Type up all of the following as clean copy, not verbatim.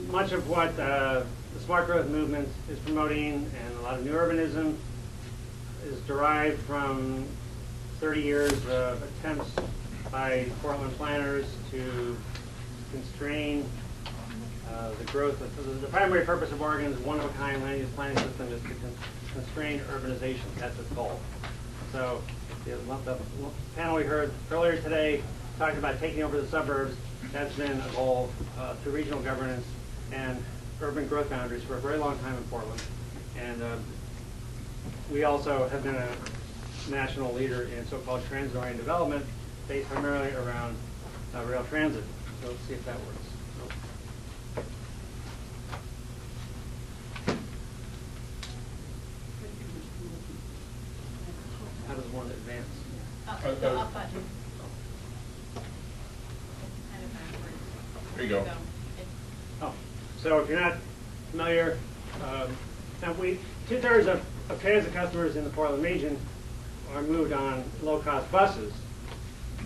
much of what the smart growth movement is promoting and a lot of new urbanism is derived from 30 years of attempts by Portland planners to constrain the growth of the primary purpose of Oregon's one-of-a-kind land use planning system is to constrain urbanization. That's its goal. So the panel we heard earlier today talked about taking over the suburbs. That's been a goal through regional governance and urban growth boundaries for a very long time in Portland. And we also have been a national leader in so-called transit-oriented development based primarily around rail transit. So let's see if that works. How does one advance? The up button. Kind of backwards. There you go. Oh, so if you're not familiar, now two-thirds of transit customers in the Portland region are moved on low-cost buses,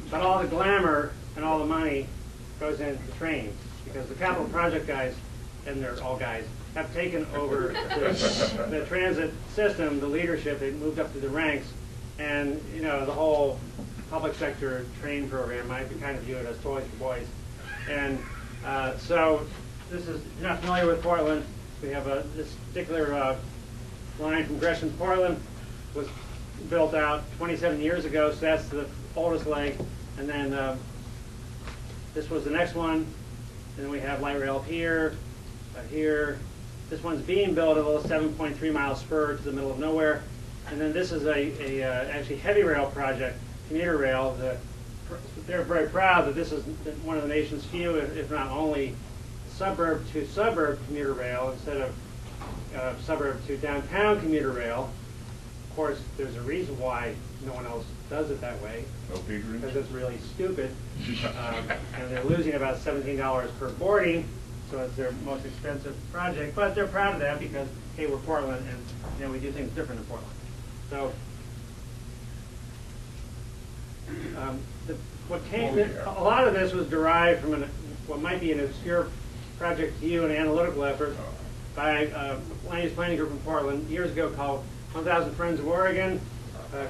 but all the glamour and all the money goes into trains because the capital project guys, and they're all guys, have taken over the transit system, the leadership. They moved up through the ranks, and you know the whole public sector train program might be kind of viewed as toys for boys. And so this is, if you're not familiar with Portland, we have this particular line from Gresham to Portland was built out 27 years ago, so that's the oldest leg. And then this was the next one. And then we have light rail here, here. This one's being built, a little 7.3 mile spur to the middle of nowhere. And then this is actually heavy rail project, commuter rail. They're very proud that this is one of the nation's few, if not only, suburb to suburb commuter rail instead of suburb to downtown commuter rail. Of course, there's a reason why no one else does it that way. No patronage? Because it's really stupid. And they're losing about $17 per boarding, so it's their most expensive project. But they're proud of that because, hey, we're Portland, and you know we do things different in Portland. So a lot of this was derived from what might be an obscure project to you, an analytical effort by a land use planning group in Portland years ago called 1,000 Friends of Oregon,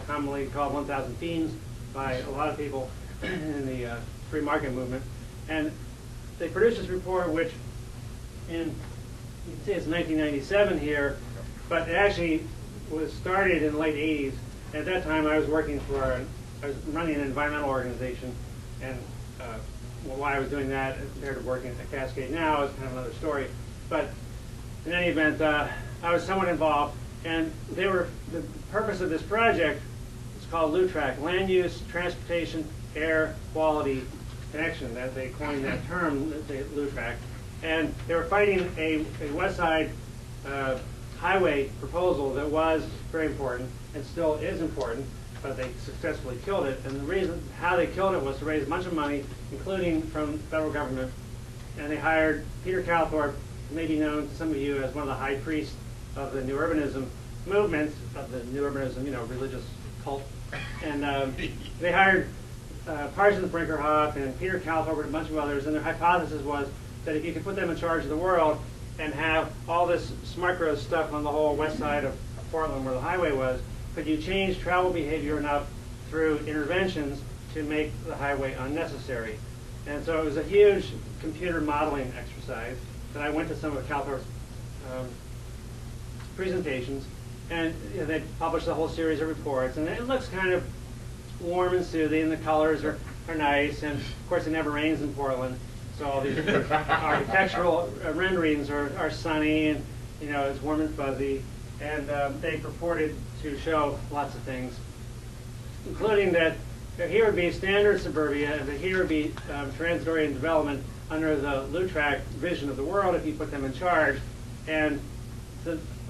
commonly called 1,000 Fiends by a lot of people in the free market movement. And they produced this report, which you can see it's 1997 here, but it actually was started in the late 80s. At that time, I was running an environmental organization, and why I was doing that compared to working at Cascade now is kind of another story. But in any event, I was somewhat involved, and the purpose of this project is called LUTRAC, Land Use, Transportation, Air Quality Connection. That they coined that term, the LUTRAC, and they were fighting a West Side highway proposal that was very important and still is important, but they successfully killed it. And the reason how they killed it was to raise a bunch of money, including from the federal government. And they hired Peter Calthorpe, who may be known to some of you as one of the high priests of the new urbanism movement, of the new urbanism, you know, religious cult. And they hired Parsons Brinkerhoff and Peter Calthorpe and a bunch of others. And their hypothesis was that if you could put them in charge of the world and have all this smart growth stuff on the whole west side of Portland where the highway was, could you change travel behavior enough through interventions to make the highway unnecessary? And so it was a huge computer modeling exercise that I went to some of Calthorpe's presentations, and you know, they published a whole series of reports, and it looks kind of warm and soothing. The colors are nice, and of course it never rains in Portland, so all these architectural renderings are sunny, and you know it's warm and fuzzy. And they purported to show lots of things, including that here would be standard suburbia, and that here would be transit-oriented development under the LUTRAC vision of the world if you put them in charge. And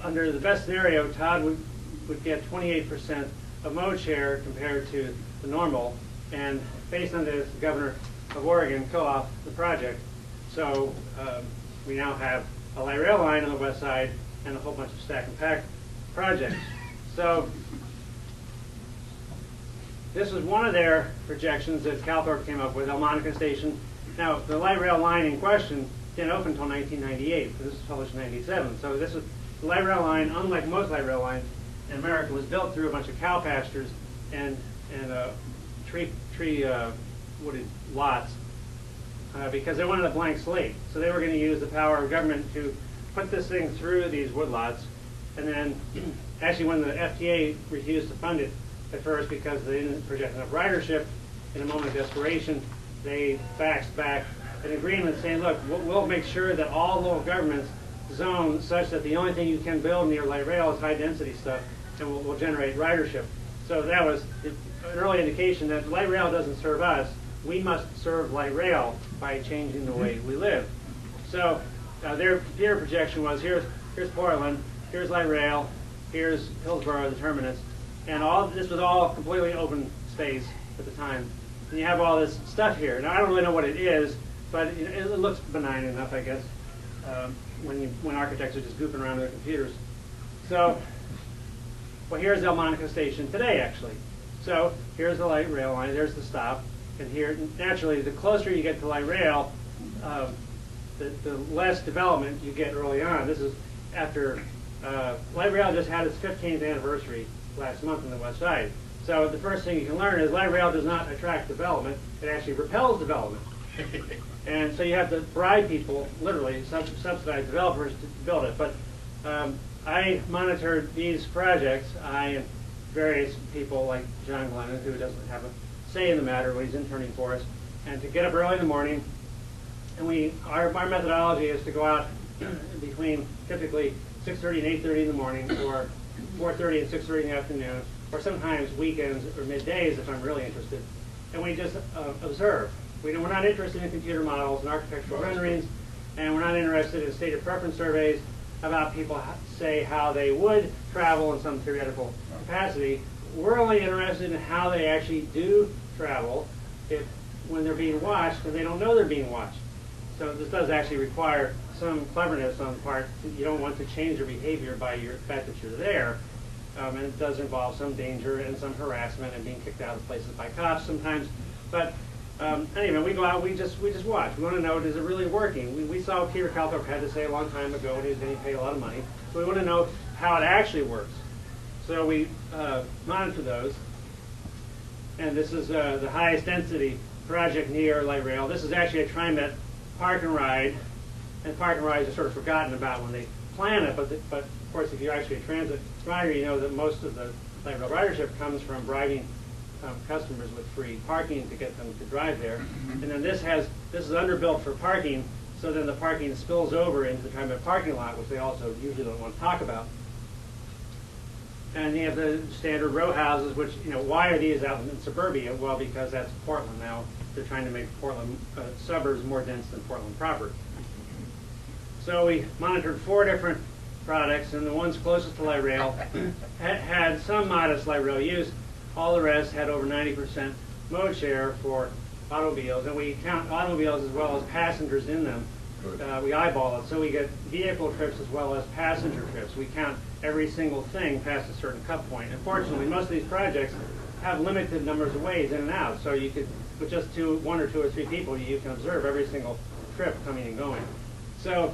under the best scenario, Todd would get 28% of mode share compared to the normal. And based on this, the governor of Oregon co-opted the project. So we now have a light rail line on the west side and a whole bunch of stack and pack projects. So this was one of their projections that Calthorpe came up with, Elmonica Station. Now, the light rail line in question didn't open until 1998. This was published in 97. So this was the light rail line, unlike most light rail lines in America, was built through a bunch of cow pastures and tree wooded lots because they wanted a blank slate. So they were going to use the power of government to put this thing through these woodlots. And then, actually, when the FTA refused to fund it at first because they didn't project enough ridership, in a moment of desperation, they faxed back an agreement saying, look, we'll make sure that all local governments zone such that the only thing you can build near light rail is high density stuff, and we'll generate ridership. So that was an early indication that light rail doesn't serve us. We must serve light rail by changing the way we live. So their computer projection was, here's Portland, here's light rail, here's Hillsborough, the terminus, and this was all completely open space at the time. And you have all this stuff here. Now I don't really know what it is, but it looks benign enough, I guess, when architects are just goofing around with their computers. So, well, here's El Monaco Station today, actually. So here's the light rail line. There's the stop, and here, naturally, the closer you get to light rail, the less development you get early on. This is after light rail just had its 15th anniversary last month on the west side. So the first thing you can learn is light rail does not attract development. It actually repels development. And so you have to bribe people, literally, subsidize developers to build it. But I monitored these projects. I and various people like John Glennon, who doesn't have a say in the matter, but he's interning for us, and to get up early in the morning. And our methodology is to go out between typically 6:30 and 8:30 in the morning, or 4:30 and 6:30 in the afternoon, or sometimes weekends or middays if I'm really interested. And we just observe. We're not interested in computer models and architectural renderings, and we're not interested in state of preference surveys about people say how they would travel in some theoretical capacity. We're only interested in how they actually do travel when they're being watched, and they don't know they're being watched. So this does actually require some cleverness on the part. You don't want to change their behavior by the fact that you're there. And it does involve some danger and some harassment and being kicked out of places by cops sometimes. But anyway, we go out, we just watch. We want to know, is it really working? We saw what Peter Calthorpe had to say a long time ago when he was getting paid a lot of money. So we want to know how it actually works. So we monitor those. And this is the highest density project near light rail. This is actually a TriMet park and ride. And park and rides are sort of forgotten about when they plan it, but of course, if you're actually a transit rider, you know that most of the light rail ridership comes from bribing customers with free parking to get them to drive there. And then this is underbuilt for parking, so then the parking spills over into the TriMet parking lot, which they also usually don't want to talk about. And you have the standard row houses, which, why are these out in suburbia? Well, because that's Portland now. They're trying to make Portland suburbs more dense than Portland proper. So we monitored 4 different products, and the ones closest to light rail had some modest light rail use. All the rest had over 90% mode share for automobiles, and we count automobiles as well as passengers in them. We eyeball it, so we get vehicle trips as well as passenger trips. We count every single thing past a certain cut point. Unfortunately, most of these projects have limited numbers of ways in and out, so you could, with just 1 or 2 or 3 people, you can observe every single trip coming and going. So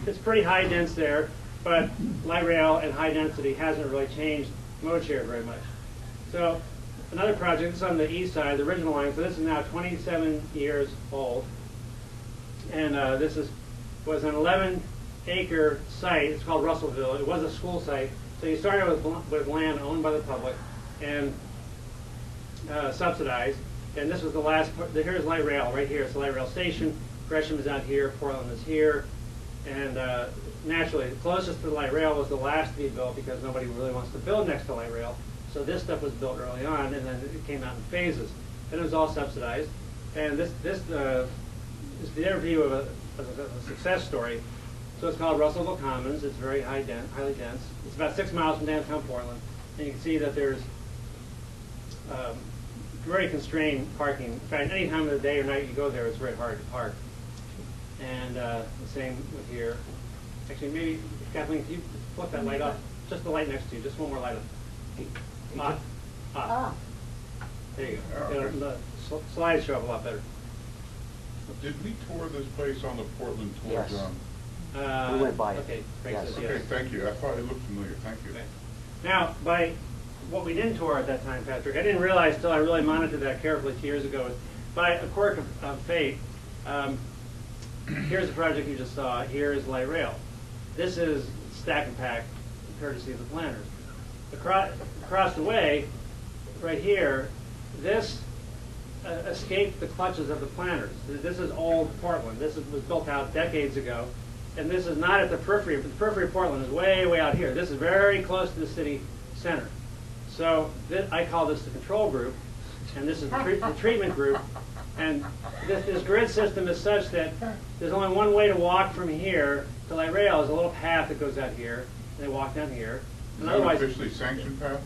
it's pretty high dense there, but light rail and high density hasn't really changed mode share very much. So another project is on the east side, the original line. So this is now 27 years old, and this was an 11-acre site. It's called Russellville. It was a school site. So you started with land owned by the public and subsidized. And this was the last. Here's light rail right here. It's the light rail station. Gresham is out here, Portland is here, and naturally, the closest to the light rail was the last to be built because nobody really wants to build next to light rail. So this stuff was built early on, and then it came out in phases. And it was all subsidized. And this is their view of a success story. So it's called Russellville Commons. It's very highly dense. It's about 6 miles from downtown Portland. And you can see that there's very constrained parking. In fact, any time of the day or night you go there, it's very hard to park. And the same with here. Actually, maybe, Kathleen, can you flip that light off? Just the light next to you. Just one more light up. There you go. The slides show up a lot better. Did we tour this place on the Portland tour, Yes. John? We went by it. Okay, Craig Yes. says Okay, yes. thank you. I thought it looked familiar. Thank you. Okay. Now, by what we didn't tour at that time, Patrick, I didn't realize till I really monitored that carefully 2 years ago, by a quirk of fate, here's the project you just saw. Here is light rail. This is Stack and Pack, courtesy of the planners. Across the way, right here, this escaped the clutches of the planners. This is old Portland. This was built out decades ago. And this is not at the periphery. The periphery of Portland is way, way out here. This is very close to the city center. So I call this the control group, and this is the treatment group. And this grid system is such that there's only one way to walk from here to light rail. Is a little path that goes out here, and they walk down here. Is And that an otherwise, officially sanctioned path?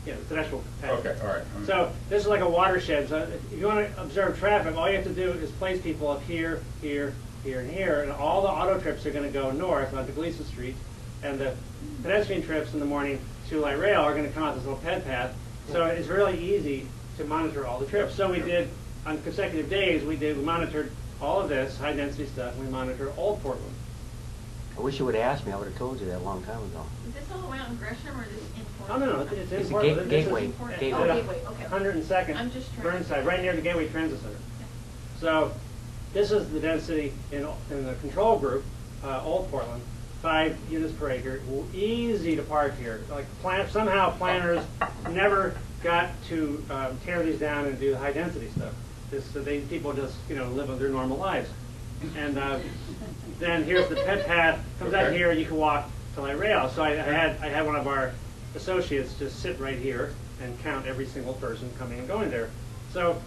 yeah, it's an actual path. Okay, all right. So this is like a watershed. So if you want to observe traffic, all you have to do is place people up here, here, here, and here, and all the auto trips are going to go north onto Gleason Street, and the pedestrian trips in the morning to light rail are going to come out this little ped path. So it's really easy to monitor all the trips. So we did, on consecutive days, we monitored all of this high density stuff, and we monitored Old Portland. I wish you would have asked me. I would have told you that a long time ago. Is this all the way out in Gresham or is this in Oh, Portland? no, it's in It's a Portland. This is gateway. Oh, Gateway. Gateway, okay. 102nd I'm just trying to- Burnside, right near the Gateway Transit Center. So this is the density in the control group, Old Portland, 5 units per acre. Easy to park here. Like somehow planners never got to tear these down and do the high density stuff. People just live their normal lives. And then here's the ped path. Comes out Okay. here. You can walk to light rail. So I had one of our associates just sit right here and count every single person coming and going there. So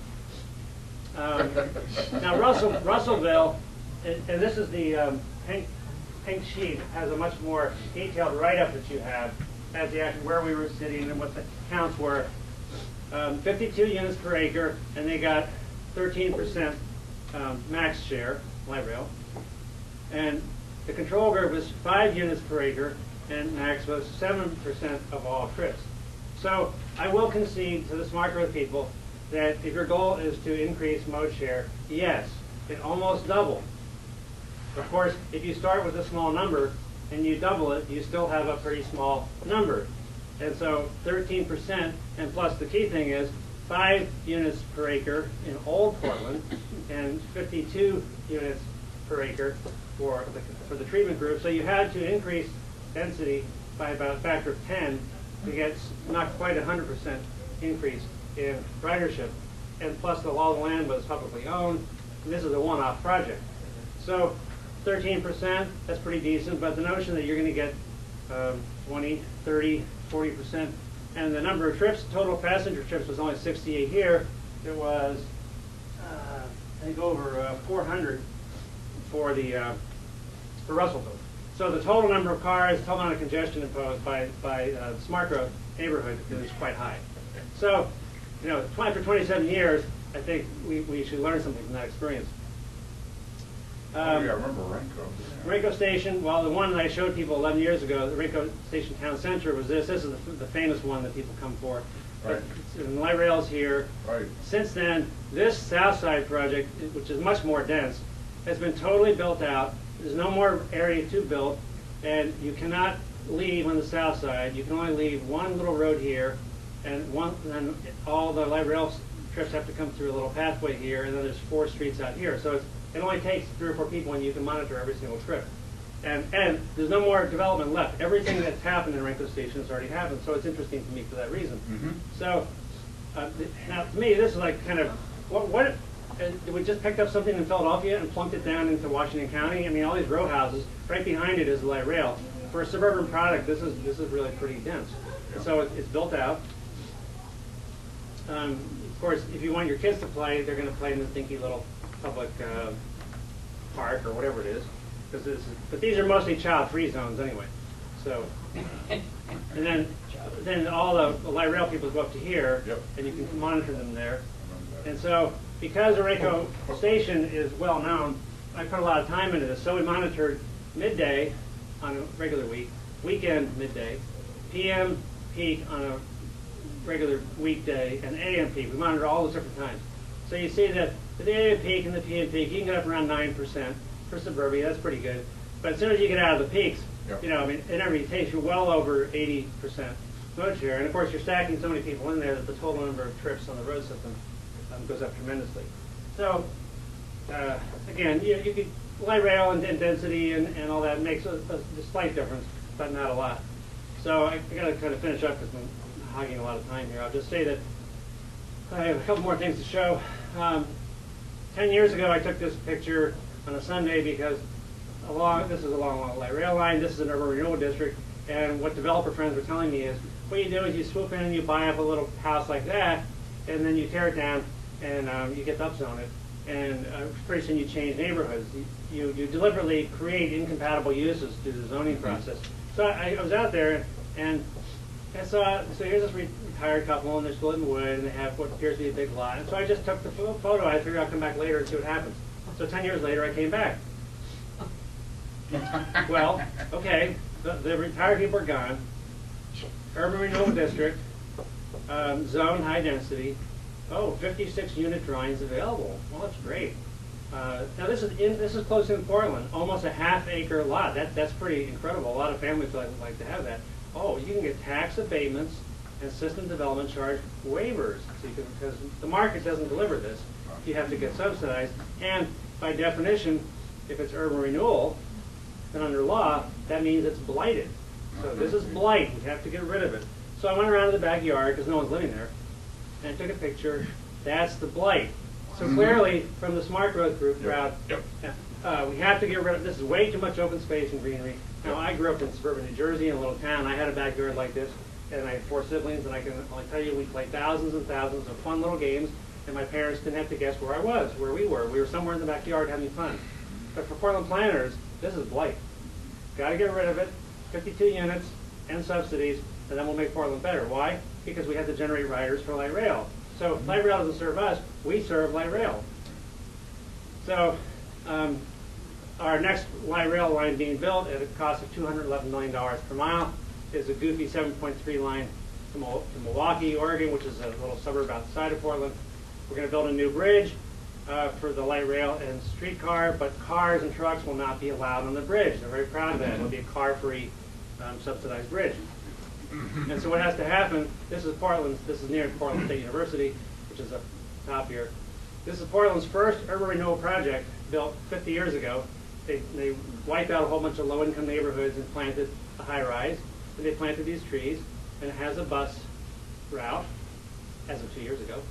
now Russellville, and this is the pink sheet, has a much more detailed write-up that you have as the actual where we were sitting and what the counts were. 52 units per acre, and they got 13% max share, light rail. And the control group was 5 units per acre, and max was 7% of all trips. So I will concede to the smart growth people that if your goal is to increase mode share, yes, it almost doubled. Of course, if you start with a small number and you double it, you still have a pretty small number. And so 13%, and plus the key thing is 5 units per acre in Old Portland and 52 units per acre for the treatment group. So you had to increase density by about a factor of 10 to get not quite 100% increase in ridership. And plus all the land was publicly owned, and this is a one-off project. So 13%, that's pretty decent, but the notion that you're going to get 20, 30, 40%, and the number of trips, total passenger trips was only 68 here. There was, I think, over 400 for Russellville. So the total number of cars, total amount of congestion imposed by smart growth neighborhood is quite high. So, for 27 years, I think we should learn something from that experience. Oh, yeah, I remember Renko. Renko Station, well, the one that I showed people 11 years ago, the Renko Station Town Center, was this. This is the famous one that people come for. Right. And light rail's here. Right. Since then, this South Side project, which is much more dense, has been totally built out. There's no more area to build, and you cannot leave on the South Side. You can only leave one little road here, and all the light rail trips have to come through a little pathway here, and then there's 4 streets out here. So it only takes 3 or 4 people, and you can monitor every single trip. And there's no more development left. Everything that's happened in Renko Station has already happened, so it's interesting to me for that reason. Mm-hmm. So now, to me, this is like kind of, what we just picked up something in Philadelphia and plunked it down into Washington County. I mean, all these row houses, right behind it is the light rail. For a suburban product, this is really pretty dense. And so it's built out. Of course, if you want your kids to play, they're going to play in the dinky little public park or whatever it is. But these are mostly child-free zones anyway. So, and then all the light rail people go up to here, Yep. and you can monitor them there. I remember that. And so, because the Renko Station is well known, I put a lot of time into this. So we monitored midday on a regular week, weekend midday, PM peak on a regular weekday, and AM peak. We monitor all those different times. So you see that the Daily Peak and the P and Peak, you can get up around 9% for suburbia. That's pretty good. But as soon as you get out of the peaks, Yep. you know, I mean, it never takes you well over 80% road share. And of course, you're stacking so many people in there that the total number of trips on the road system goes up tremendously. So, again, you could, light rail and density and all that makes a slight difference, but not a lot. So I got to kind of finish up because I'm hogging a lot of time here. I'll just say that I have a couple more things to show. 10 years ago, I took this picture on a Sunday because this is along light rail line. This is an urban renewal district, and what developer friends were telling me is, what you do is you swoop in and you buy up a little house like that, and then you tear it down and you get to upzone it. And pretty soon you change neighborhoods. You deliberately create incompatible uses through the zoning process. So I was out there and I saw, so here's this retired couple and they're splitting wood and they have what appears to be a big lot. And so I just took the photo. I figured I'd come back later and see what happens. So 10 years later I came back. Well, okay, the retired people are gone. Urban renewal district, zone high density. Oh, 56 unit drawings available. Well, that's great. Now this is close in Portland, almost a half-acre lot. That's pretty incredible. A lot of families would like to have that. Oh, you can get tax abatements and system development charge waivers. So because the market doesn't deliver this, you have to get subsidized. And by definition, if it's urban renewal, then under law, that means it's blighted. So this is blight. We have to get rid of it. So I went around to the backyard because no one's living there. And I took a picture. That's the blight. So clearly, from the Smart Growth Group crowd, we have to get rid of this. Is way too much open space and greenery. Now, I grew up in suburban New Jersey in a little town. I had a backyard like this, and I had 4 siblings. And I can only tell you, we played thousands and thousands of fun little games. And my parents didn't have to guess where I was, where we were. We were somewhere in the backyard having fun. But for Portland planners, this is blight. Got to get rid of it. 52 units and subsidies, and then we'll make Portland better. Why? Because we have to generate riders for light rail. So if light rail doesn't serve us, we serve light rail. So our next light rail line being built at a cost of $211 million per mile is a goofy 7.3 line to Milwaukee, Oregon, which is a little suburb outside of Portland. We're going to build a new bridge for the light rail and streetcar, but cars and trucks will not be allowed on the bridge. They're very proud of that. It'll be a car-free subsidized bridge. And so what has to happen, this is near Portland State University, which is up top here. This is Portland's first urban renewal project built 50 years ago. They wiped out a whole bunch of low-income neighborhoods and planted a high-rise. And they planted these trees, and it has a bus route as of 2 years ago.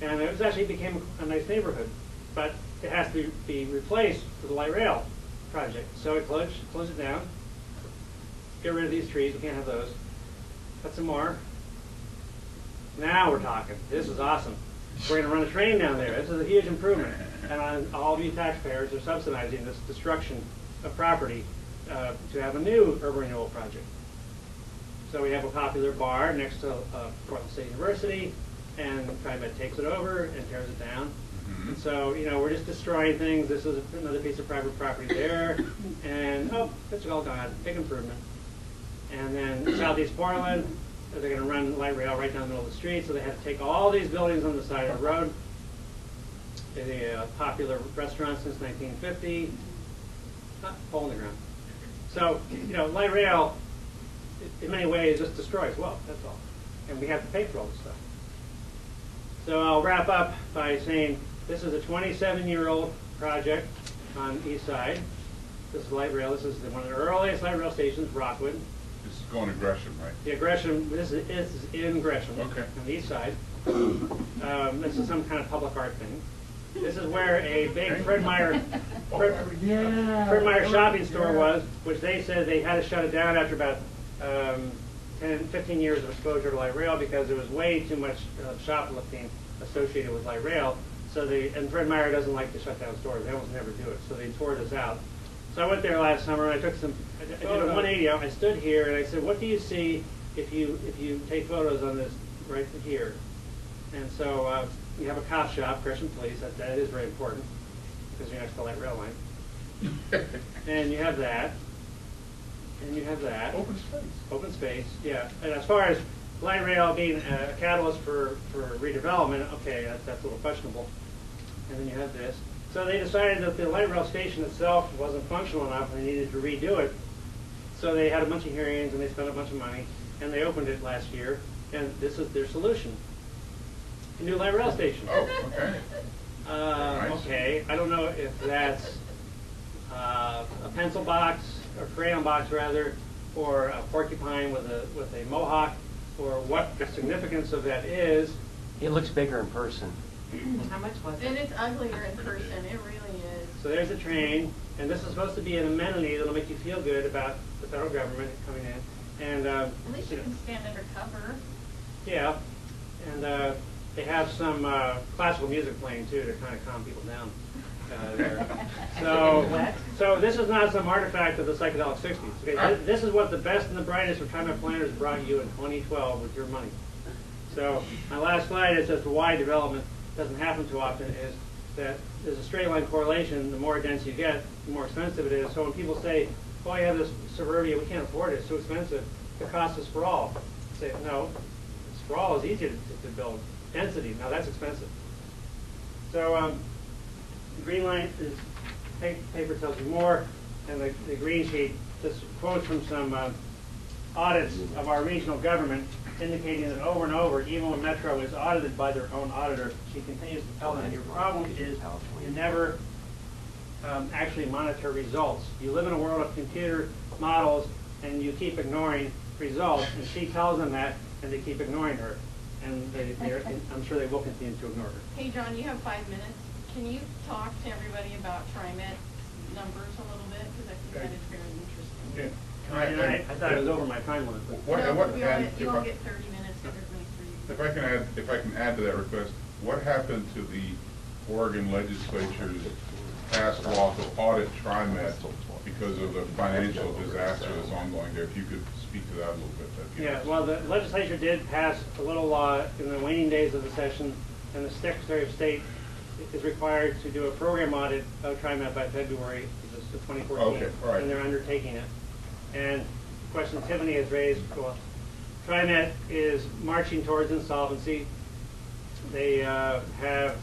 And it actually became a nice neighborhood, but it has to be replaced with a light rail project. So it closed it down, get rid of these trees, we can't have those. Cut some more. Now we're talking. This is awesome. We're going to run a train down there. This is a huge improvement. And all of you taxpayers are subsidizing this destruction of property to have a new urban renewal project. So we have a popular bar next to Portland State University, and TriMet takes it over and tears it down. And so, you know, we're just destroying things. This is another piece of private property there. And, oh, it's all gone. Big improvement. And then Southeast Portland, they're going to run light rail right down the middle of the street, so they have to take all these buildings on the side of the road. A popular restaurant since 1950. Hole in the ground. So, you know, light rail, in many ways, just destroys wealth, that's all. And we have to pay for all this stuff. So I'll wrap up by saying this is a 27-year-old project on the east side. This is light rail. This is one of the earliest light rail stations, Rockwood. This is going to Gresham, right? Yeah, Gresham. This is in Gresham, okay, on the east side. This is some kind of public art thing. This is where a big Fred Meyer shopping store was, which they said they had to shut it down after about 10, 15 years of exposure to light rail because there was way too much shoplifting associated with light rail. So and Fred Meyer doesn't like to shut down stores. They almost never do it. So they tore this out. So I went there last summer and I took I did a 180. I stood here and I said, what do you see if you take photos on this right here? And so you have a cop shop, Gresham Police. That is very important because you're next to the light rail line. And you have that. And you have that. Open space. Open space, yeah. And as far as light rail being a catalyst for redevelopment, okay, that's a little questionable. and then you have this. So they decided that the light rail station itself wasn't functional enough and they needed to redo it. So they had a bunch of hearings and they spent a bunch of money and they opened it last year, and this is their solution. A new light rail station. Oh, okay. Nice. Okay, I don't know if that's a pencil box, or crayon box rather, or a porcupine with a mohawk, or what the significance of that is. It looks bigger in person. How much was And it? it's uglier in person, it really is. So there's a train, and this is supposed to be an amenity that'll make you feel good about the federal government coming in. And At least you can stand under cover. yeah, and they have some classical music playing too to kind of calm people down there. So this is not some artifact of the psychedelic 60s. Okay, this is what the best and the brightest retirement planners brought you in 2012 with your money. So my last slide is as to why development doesn't happen too often is that there's a straight line correlation. The more dense you get, the more expensive it is. So when people say, "Oh, you have this suburbia, we can't afford it, it's too expensive," the cost is sprawl. I say, no, sprawl is easier to build. Density, now that's expensive. So the green line is paper tells you more, and the green sheet just quotes from some audits of our regional government, indicating that over and over, even when Metro is audited by their own auditor, she continues to tell them your problem is you never actually monitor results. You live in a world of computer models, and you keep ignoring results, and she tells them that, and they keep ignoring her. And I'm sure they will continue to ignore her. Hey, John, you have 5 minutes. Can you talk to everybody about TriMet numbers a little bit? Because I think that is very interesting. I thought it was over my time limit. What, No, what, you and only get 30 minutes, everybody if I can add to that request, what happened to the Oregon legislature's past law to audit TriMet because of the financial disaster that's ongoing there? If you could speak to that a little bit. Yeah, well, the legislature did pass a little law in the waning days of the session, and the Secretary of State is required to do a program audit of TriMet by February of 2014, Okay, all right. and they're undertaking it. And the question Tiffany has raised, well, TriMet is marching towards insolvency. They have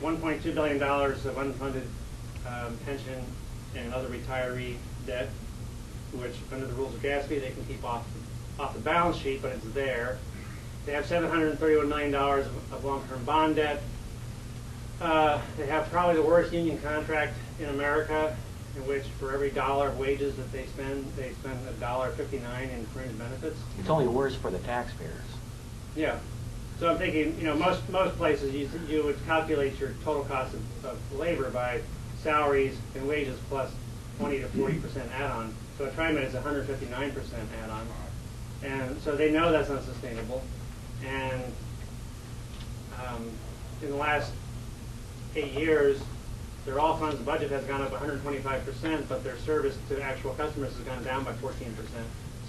$1.2 billion of unfunded pension and other retiree debt, which under the rules of GASB they can keep off the balance sheet, but it's there. They have $731 million of long-term bond debt. They have probably the worst union contract in America, in which for every dollar of wages that they spend $1.59 in fringe benefits. It's only worse for the taxpayers. Yeah. So I'm thinking, most places you would calculate your total cost of labor by salaries and wages plus 20 to 40% add-on. So a TriMet is 159% add-on. And so they know that's unsustainable. And in the last 8 years, their all funds budget has gone up 125%, but their service to actual customers has gone down by 14%.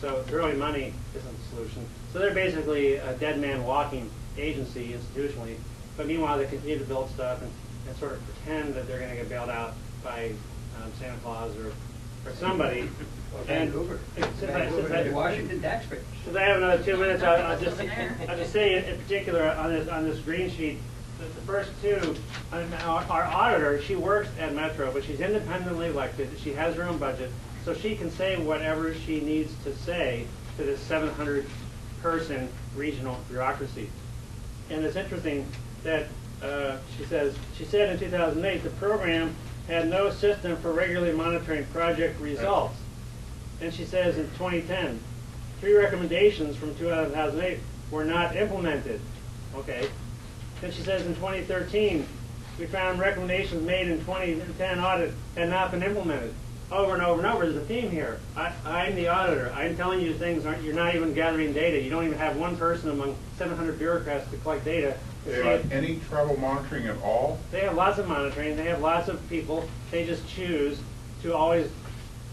So throwing money isn't the solution. So they're basically a dead man walking agency institutionally. But meanwhile, they continue to build stuff and sort of pretend that they're going to get bailed out by Santa Claus or somebody. And Vancouver. The Washington taxpayers. Since I have another 2 minutes, I'll just say in particular on this green sheet, the first two, our auditor, she works at Metro, but she's independently elected. She has her own budget, so she can say whatever she needs to say to this 700-person regional bureaucracy. And it's interesting that she said in 2008 the program had no system for regularly monitoring project results. And she says in 2010, 3 recommendations from 2008 were not implemented. Okay. Then she says in 2013, we found recommendations made in 2010 audit had not been implemented. Over and over and over. There's a theme here. I'm the auditor. I'm telling you things. You're not even gathering data. You don't even have one person among 700 bureaucrats to collect data. Do they have any travel monitoring at all? They have lots of monitoring. They have lots of people. They just choose to always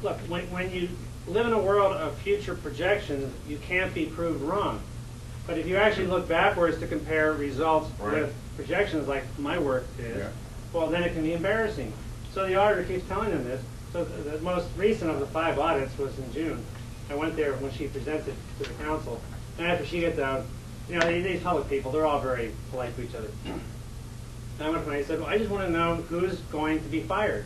look. When you live in a world of future projections, you can't be proved wrong. But if you actually look backwards to compare results with projections, like my work is, well, then it can be embarrassing. So the auditor keeps telling them this. So the most recent of the 5 audits was in June. I went there when she presented to the council. And after she gets out, these public people, they're all very polite to each other. And I went to him and I said, well, I just want to know who's going to be fired.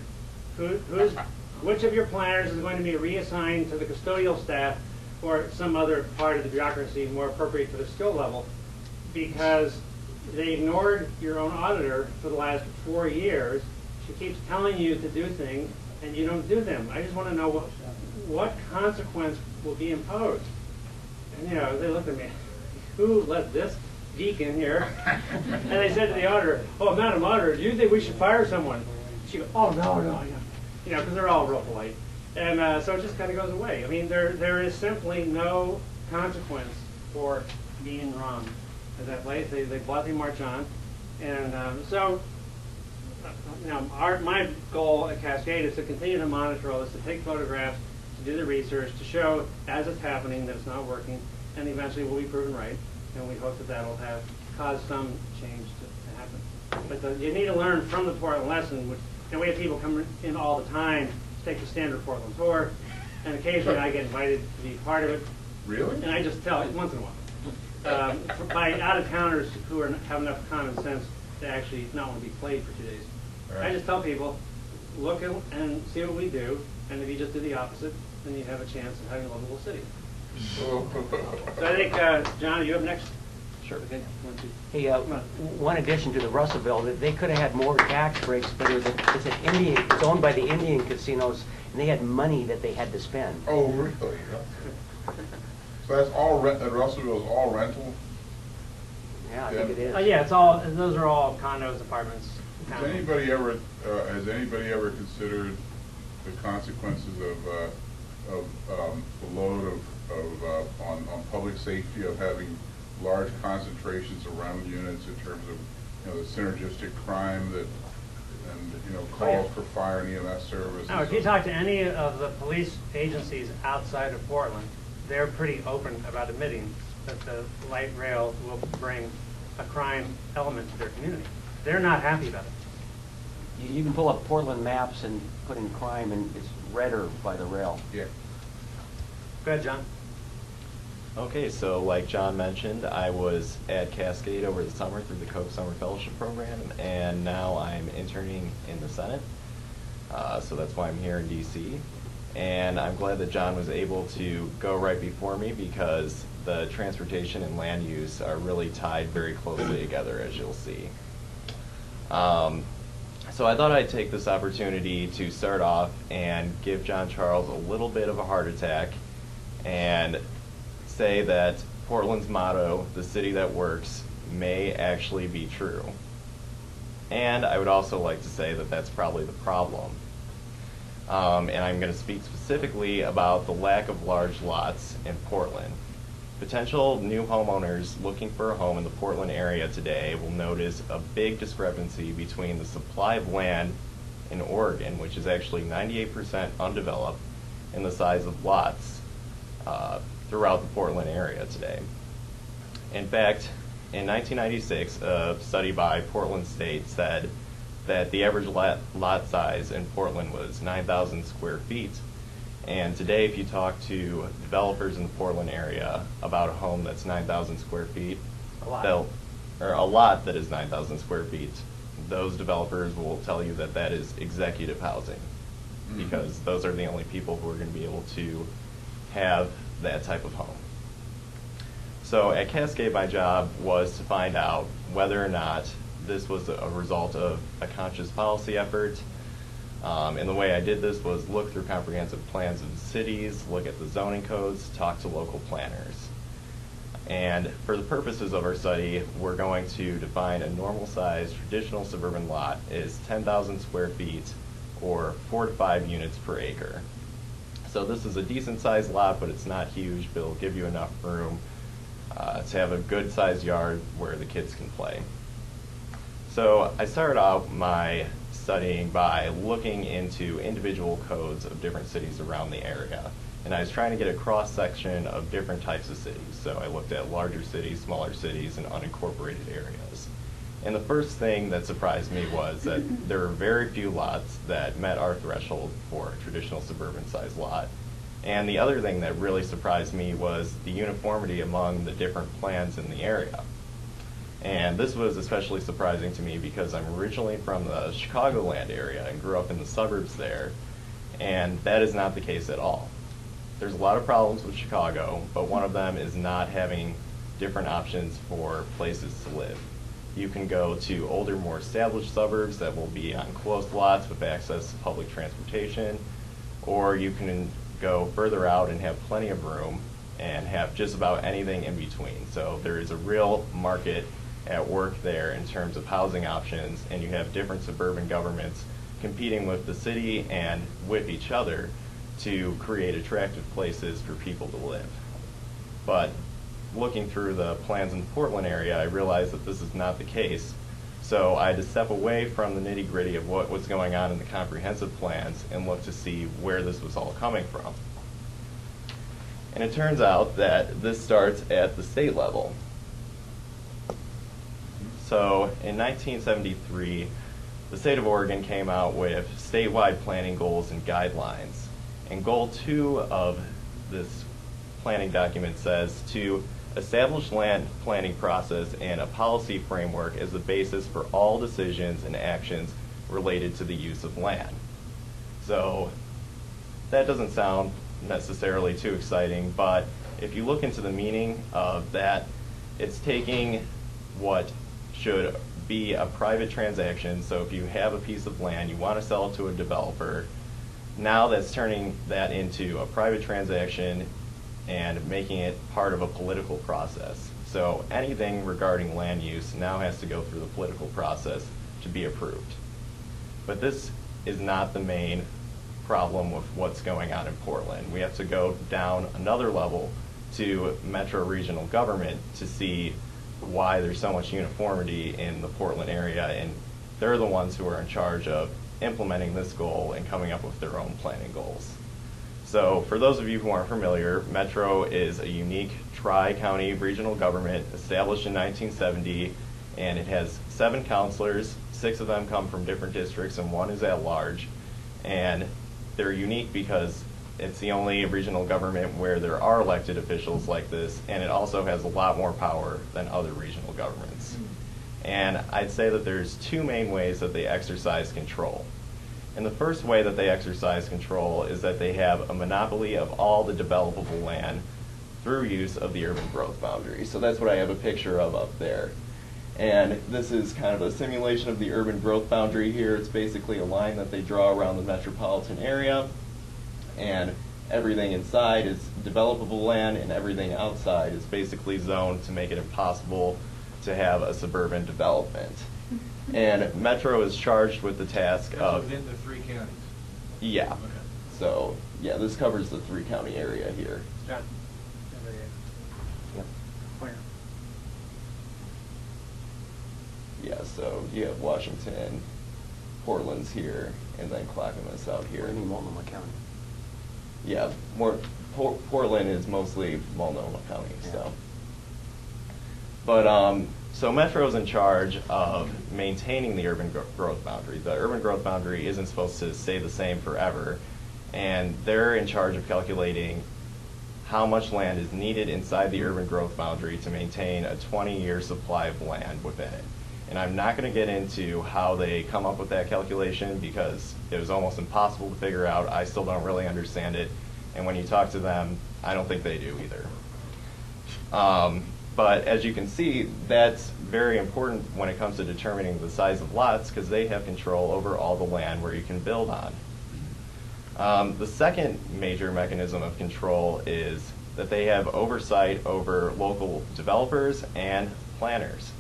Which of your planners is going to be reassigned to the custodial staff or some other part of the bureaucracy more appropriate to the skill level? Because they ignored your own auditor for the last 4 years. She keeps telling you to do things, and you don't do them. I just want to know what consequence will be imposed. And, they looked at me, who let this geek in here? And they said to the auditor, oh, Madam Auditor, do you think we should fire someone? She goes, oh, no. Because they're all real polite. And so it just kind of goes away. I mean, there is simply no consequence for being wrong at that place. They bluntly march on. And my goal at Cascade is to continue to monitor all this, to take photographs, to do the research, to show as it's happening that it's not working, and eventually we'll be proven right. And we hope that will cause some change to happen. But you need to learn from the Portland lesson, and we have people come in all the time to take the standard Portland tour, and occasionally I get invited to be part of it. Really? And I just tell, once in a while, by out-of-towners who have enough common sense to actually not want to be played for 2 days. Right. I just tell people, look and see what we do, and if you just do the opposite, then you have a chance of having a livable city. So I think, John, you up next? Sure. Okay. Hey, one addition to the Russellville, that they could have had more tax breaks, but it's owned by the Indian casinos, and they had money that they had to spend. Oh, really? So that's all rent, Russellville is all rental? Yeah, I think it is. Yeah, those are all condos, apartments. Has anybody ever considered the consequences of the load on public safety of having large concentrations around units in terms of the synergistic crime and calls for fire and EMS service? Now, if you talk to any of the police agencies outside of Portland, they're pretty open about admitting that the light rail will bring a crime element to their community. They're not happy about it. You can pull up Portland maps and put in crime, and it's redder by the rail. Yeah. Go ahead, John. Okay, so like John mentioned, I was at Cascade over the summer through the Koch Summer Fellowship Program, and now I'm interning in the Senate. So that's why I'm here in DC. And I'm glad that John was able to go right before me, because the transportation and land use are really tied very closely together, as you'll see. So I thought I'd take this opportunity to start off and give John Charles a little bit of a heart attack and say that Portland's motto, "The city that works," may actually be true. And I would also like to say that that's probably the problem. And I'm going to speak specifically about the lack of large lots in Portland. Potential new homeowners looking for a home in the Portland area today will notice a big discrepancy between the supply of land in Oregon, which is actually 98% undeveloped, and the size of lots throughout the Portland area today. In fact, in 1996, a study by Portland State said that the average lot size in Portland was 9,000 square feet. And today, if you talk to developers in the Portland area about a home that's 9,000 square feet, a lot that is 9,000 square feet, those developers will tell you that that is executive housing, because those are the only people who are going to be able to have that type of home. So at Cascade, my job was to find out whether or not this was a result of a conscious policy effort. And the way I did this was look through comprehensive plans of the cities, look at the zoning codes, talk to local planners. And for the purposes of our study, we're going to define a normal-sized traditional suburban lot is 10,000 square feet or 4 to 5 units per acre. So this is a decent-sized lot, but it's not huge, but it'll give you enough room to have a good-sized yard where the kids can play. So I started out my studying by looking into individual codes of different cities around the area. And I was trying to get a cross-section of different types of cities. So I looked at larger cities, smaller cities, and unincorporated areas. And the first thing that surprised me was that there were very few lots that met our threshold for a traditional suburban-sized lot. And the other thing that really surprised me was the uniformity among the different plans in the area. And this was especially surprising to me because I'm originally from the Chicagoland area and grew up in the suburbs there, and that is not the case at all. There's a lot of problems with Chicago, but one of them is not having different options for places to live. You can go to older, more established suburbs that will be on closed lots with access to public transportation, or you can go further out and have plenty of room and have just about anything in between. So there is a real market at work there in terms of housing options, and you have different suburban governments competing with the city and with each other to create attractive places for people to live. But looking through the plans in the Portland area, I realized that this is not the case. So I had to step away from the nitty-gritty of what was going on in the comprehensive plans and look to see where this was all coming from. And it turns out that this starts at the state level. So in 1973, the state of Oregon came out with statewide planning goals and guidelines. And goal 2 of this planning document says to establish land planning process and a policy framework as the basis for all decisions and actions related to the use of land. So that doesn't sound necessarily too exciting, but if you look into the meaning of that, it's taking what should be a private transaction. So if you have a piece of land, you want to sell it to a developer, now that's turning that into a private transaction and making it part of a political process. So anything regarding land use now has to go through the political process to be approved. But this is not the main problem with what's going on in Portland. We have to go down another level to Metro Regional Government to see why there's so much uniformity in the Portland area, and they're the ones who are in charge of implementing this goal and coming up with their own planning goals. So for those of you who aren't familiar, Metro is a unique tri-county regional government established in 1970, and it has 7 councilors. 6 of them come from different districts and 1 is at large. And they're unique because it's the only regional government where there are elected officials like this, and it also has a lot more power than other regional governments. And I'd say that there's 2 main ways that they exercise control. And the first way that they exercise control is that they have a monopoly of all the developable land through use of the urban growth boundary. So that's what I have a picture of up there. And this is kind of a simulation of the urban growth boundary here. It's basically a line that they draw around the metropolitan area, and everything inside is developable land, and everything outside is basically zoned to make it impossible to have a suburban development. And Metro is charged with the task of... within the 3 counties? Yeah. Okay. So, yeah, this covers the 3-county area here. John? Yeah. Pointer. Yeah, so you have Washington, Portland's here, and then Clackamas out here. Multnomah County. Yeah, Portland is mostly Multnomah County, so. But, so Metro's in charge of maintaining the urban growth boundary. The urban growth boundary isn't supposed to stay the same forever, and they're in charge of calculating how much land is needed inside the urban growth boundary to maintain a 20-year supply of land within it. And I'm not going to get into how they come up with that calculation because it was almost impossible to figure out. I still don't really understand it. And when you talk to them, I don't think they do either. But as you can see, that's very important when it comes to determining the size of lots because they have control over all the land where you can build on. The second major mechanism of control is that they have oversight over local developers and planners.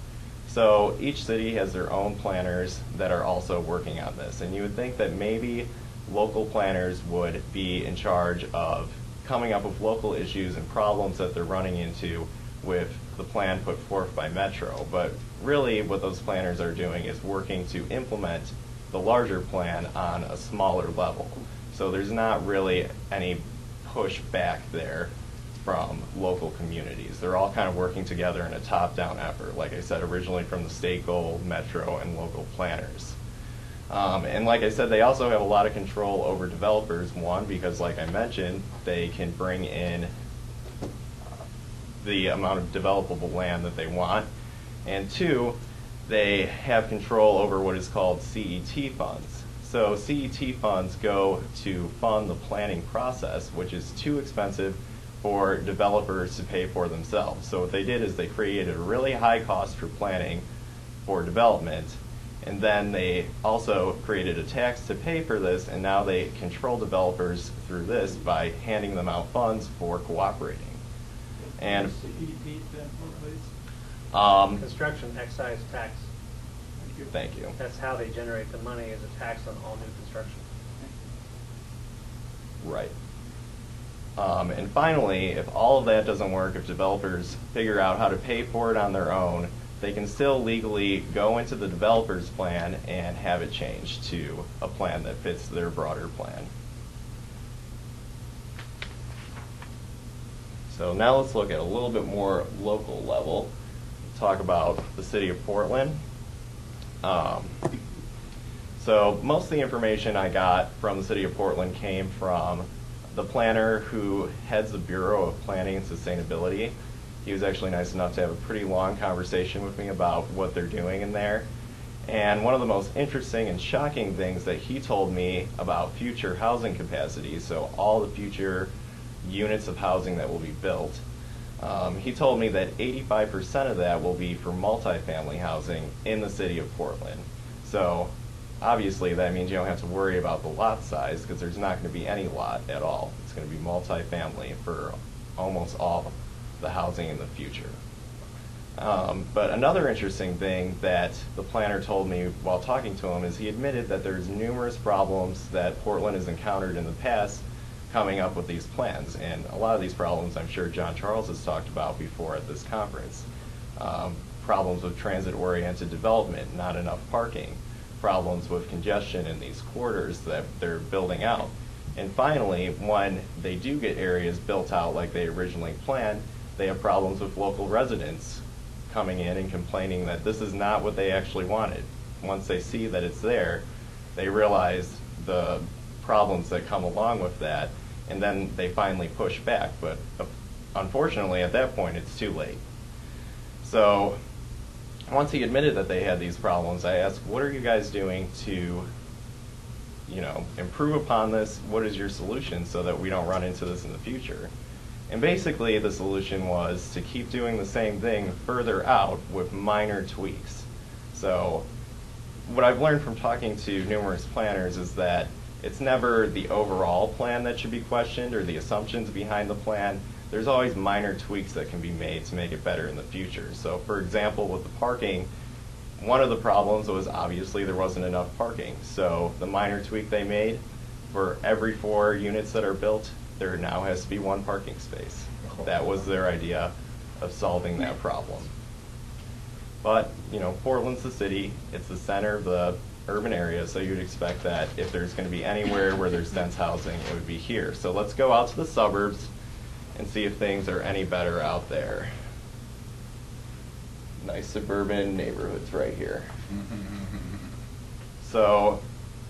So each city has their own planners that are also working on this. And you would think that maybe local planners would be in charge of coming up with local issues and problems that they're running into with the plan put forth by Metro. But really what those planners are doing is working to implement the larger plan on a smaller level. So there's not really any pushback there from local communities. They're all kind of working together in a top-down effort, like I said, originally from the state goal, Metro, and local planners. And like I said, they also have a lot of control over developers. One, because like I mentioned, they can bring in the amount of developable land that they want. And two, they have control over what is called CET funds. So CET funds go to fund the planning process, which is too expensive for developers to pay for themselves. So what they did is they created a really high cost for planning for development, and then they also created a tax to pay for this, and now they control developers through this by handing them out funds for cooperating. And Construction excise tax. thank you. That's how they generate the money, is a tax on all new construction. Right. And finally, if all of that doesn't work, if developers figure out how to pay for it on their own, they can still legally go into the developer's plan and have it changed to a plan that fits their broader plan. So now let's look at a little bit more local level. Talk about the city of Portland. So most of the information I got from the city of Portland came from the planner who heads the Bureau of Planning and Sustainability. He was actually nice enough to have a pretty long conversation with me about what they're doing in there. And one of the most interesting and shocking things that he told me about future housing capacity, so all the future units of housing that will be built, he told me that 85% of that will be for multifamily housing in the city of Portland. So obviously that means you don't have to worry about the lot size, because there's not going to be any lot at all. It's going to be multifamily for almost all the housing in the future. But another interesting thing that the planner told me while talking to him is he admitted that there's numerous problems that Portland has encountered in the past coming up with these plans. And a lot of these problems I'm sure John Charles has talked about before at this conference. Problems with transit-oriented development, not enough parking, problems with congestion in these quarters that they're building out. And finally, when they do get areas built out like they originally planned, they have problems with local residents coming in and complaining that this is not what they actually wanted. Once they see that it's there, they realize the problems that come along with that, and then they finally push back. But unfortunately, at that point, it's too late. So once he admitted that they had these problems, I asked, what are you guys doing to, improve upon this? What is your solution so that we don't run into this in the future? And basically, the solution was to keep doing the same thing further out with minor tweaks. So what I've learned from talking to numerous planners is that it's never the overall plan that should be questioned or the assumptions behind the plan. There's always minor tweaks that can be made to make it better in the future. So for example, with the parking, one of the problems was obviously there wasn't enough parking. So the minor tweak they made, for every 4 units that are built, there now has to be 1 parking space. That was their idea of solving that problem. But, Portland's the city, it's the center of the urban area, so you'd expect that if there's going to be anywhere where there's dense housing, it would be here. So let's go out to the suburbs and see if things are any better out there. Nice suburban neighborhoods right here. So,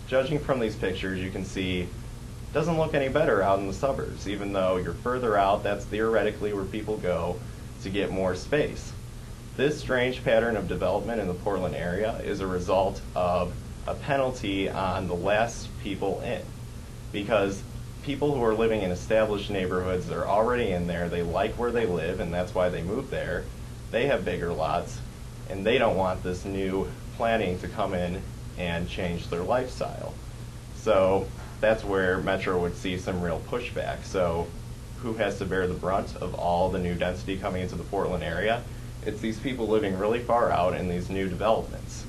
judging from these pictures, you can see it doesn't look any better out in the suburbs. Even though you're further out, that's theoretically where people go to get more space. This strange pattern of development in the Portland area is a result of a penalty on the last people in. Because people who are living in established neighborhoods, they're already in there, they like where they live, and that's why they moved there. They have bigger lots, and they don't want this new planning to come in and change their lifestyle. So that's where Metro would see some real pushback. So who has to bear the brunt of all the new density coming into the Portland area? It's these people living really far out in these new developments.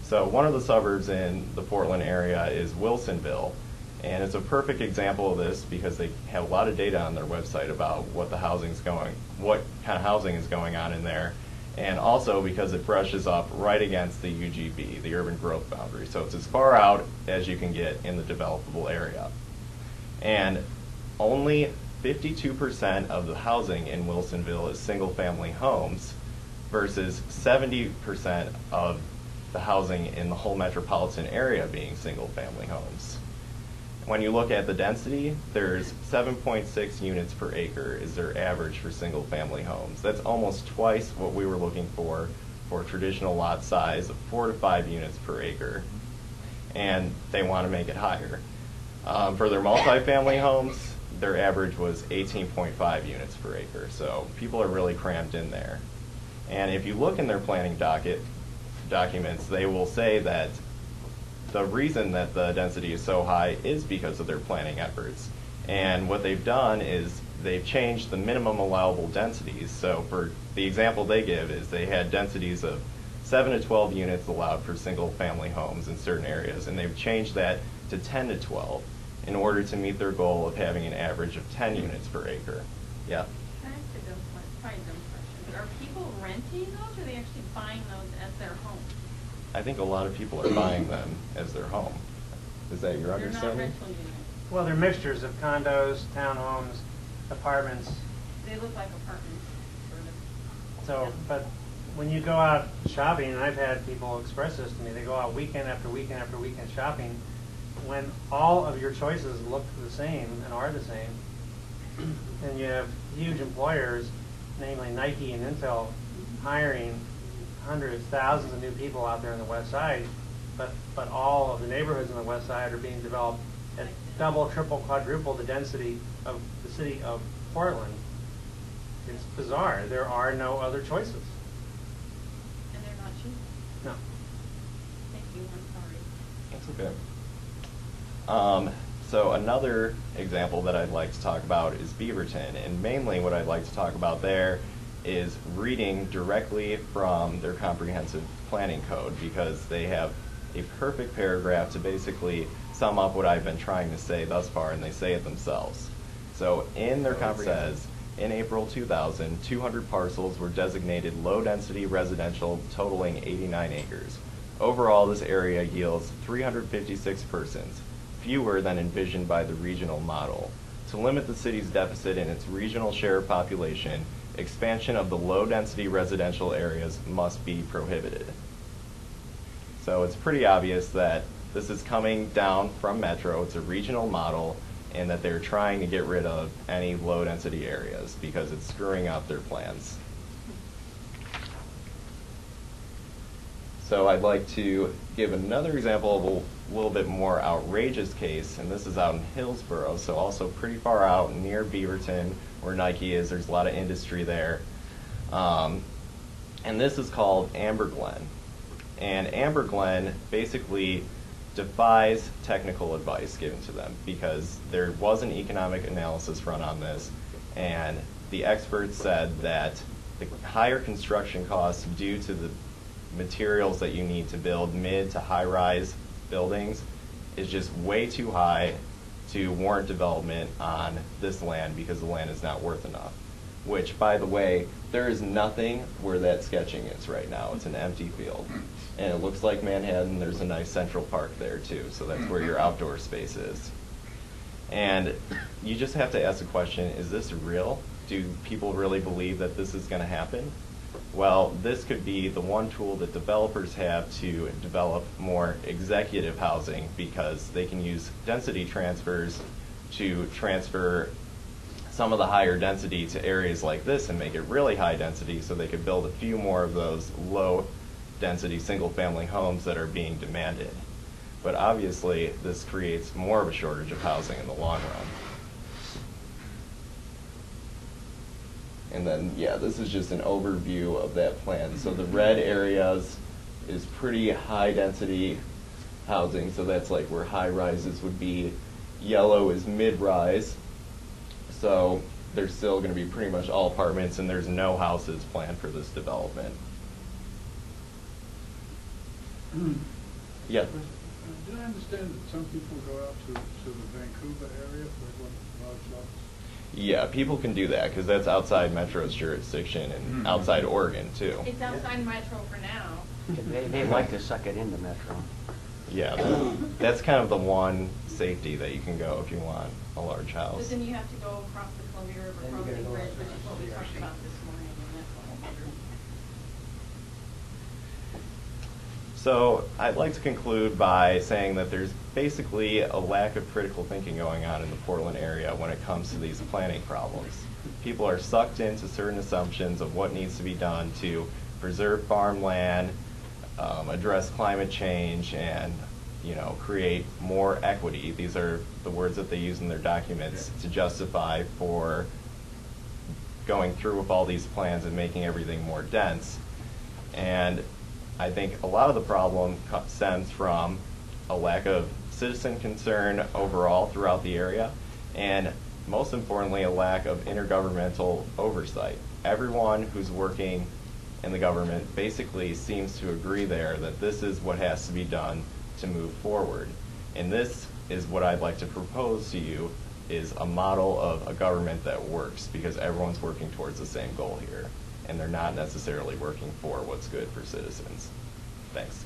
So one of the suburbs in the Portland area is Wilsonville, and it's a perfect example of this because they have a lot of data on their website about what kind of housing is going on in there, and also because it brushes up right against the UGB, the urban growth boundary. So it's as far out as you can get in the developable area. And only 52% of the housing in Wilsonville is single-family homes versus 70% of the housing in the whole metropolitan area being single-family homes. When you look at the density, there's 7.6 units per acre is their average for single-family homes. That's almost twice what we were looking for for traditional lot size of 4 to 5 units per acre, and they want to make it higher. For their multifamily homes, their average was 18.5 units per acre, so people are really crammed in there. And if you look in their planning documents, they will say that the reason that the density is so high is because of their planning efforts. And what they've done is they've changed the minimum allowable densities. So for the example they give is they had densities of 7 to 12 units allowed for single family homes in certain areas, and they've changed that to 10 to 12 in order to meet their goal of having an average of 10 units per acre. Yeah. Can I ask a probably dumb question? Are people renting those, or are they actually buying those as their home? I think a lot of people are buying them as their home. Is that your They're not understanding? rental units. Well, they're mixtures of condos, townhomes, apartments. They look like apartments, sort of. So, but when you go out shopping, and I've had people express this to me, they go out weekend after weekend after weekend shopping, when all of your choices look the same and are the same, and you have huge employers, namely Nike and Intel, hiring hundreds, thousands of new people out there on the west side, but all of the neighborhoods on the west side are being developed at double, triple, quadruple the density of the city of Portland. It's bizarre. There are no other choices. And they're not cheap. No. Thank you, I'm sorry. That's okay. So another example that I'd like to talk about is Beaverton, and mainly what I'd like to talk about there is reading directly from their comprehensive planning code, because they have a perfect paragraph to basically sum up what I've been trying to say thus far, and they say it themselves. So in their comprehensive, says, in April 2000, 200 parcels were designated low-density residential totaling 89 acres. Overall, this area yields 356 persons, fewer than envisioned by the regional model. To limit the city's deficit in its regional share of population, expansion of the low-density residential areas must be prohibited. So it's pretty obvious that this is coming down from Metro. It's a regional model, and that they're trying to get rid of any low-density areas because it's screwing up their plans. So I'd like to give another example of a little bit more outrageous case, and this is out in Hillsborough, so also pretty far out near Beaverton, where Nike is. There's a lot of industry there. And this is called Amber Glen. And Amber Glen basically defies technical advice given to them, because there was an economic analysis run on this, and the experts said that the higher construction costs due to the materials that you need to build mid to high-rise buildings is just way too high to warrant development on this land, because the land is not worth enough. Which, by the way, there is nothing where that sketching is right now. It's an empty field. And it looks like Manhattan. There's a nice Central Park there too, so that's where your outdoor space is. And you just have to ask the question, is this real? Do people really believe that this is going to happen? Well, this could be the one tool that developers have to develop more executive housing, because they can use density transfers to transfer some of the higher density to areas like this and make it really high density, so they could build a few more of those low density single family homes that are being demanded. But obviously this creates more of a shortage of housing in the long run. And then, yeah, this is just an overview of that plan. So the red areas is pretty high density housing, so that's like where high rises would be. Yellow is mid-rise, so there's still going to be pretty much all apartments, and there's no houses planned for this development. Yeah. Did I understand that some people go out to the Vancouver area for large lots? Yeah, people can do that because that's outside Metro's jurisdiction and outside Oregon too. It's outside Metro for now. They like to suck it into Metro. Yeah, that's kind of the one safety that you can go if you want a large house. But then you have to go across the Columbia River Then you Crossing gotta go Bridge, across which is what we the talked RC. about this morning, and that's a whole other. So I'd like to conclude by saying that there's basically a lack of critical thinking going on in the Portland area when it comes to these planning problems. People are sucked into certain assumptions of what needs to be done to preserve farmland, address climate change, and create more equity. These are the words that they use in their documents to justify for going through with all these plans and making everything more dense. And I think a lot of the problem stems from a lack of citizen concern overall throughout the area, and most importantly, a lack of intergovernmental oversight. Everyone who's working in the government basically seems to agree there that this is what has to be done to move forward. And this is what I'd like to propose to you, is a model of a government that works, because everyone's working towards the same goal here, and they're not necessarily working for what's good for citizens. Thanks.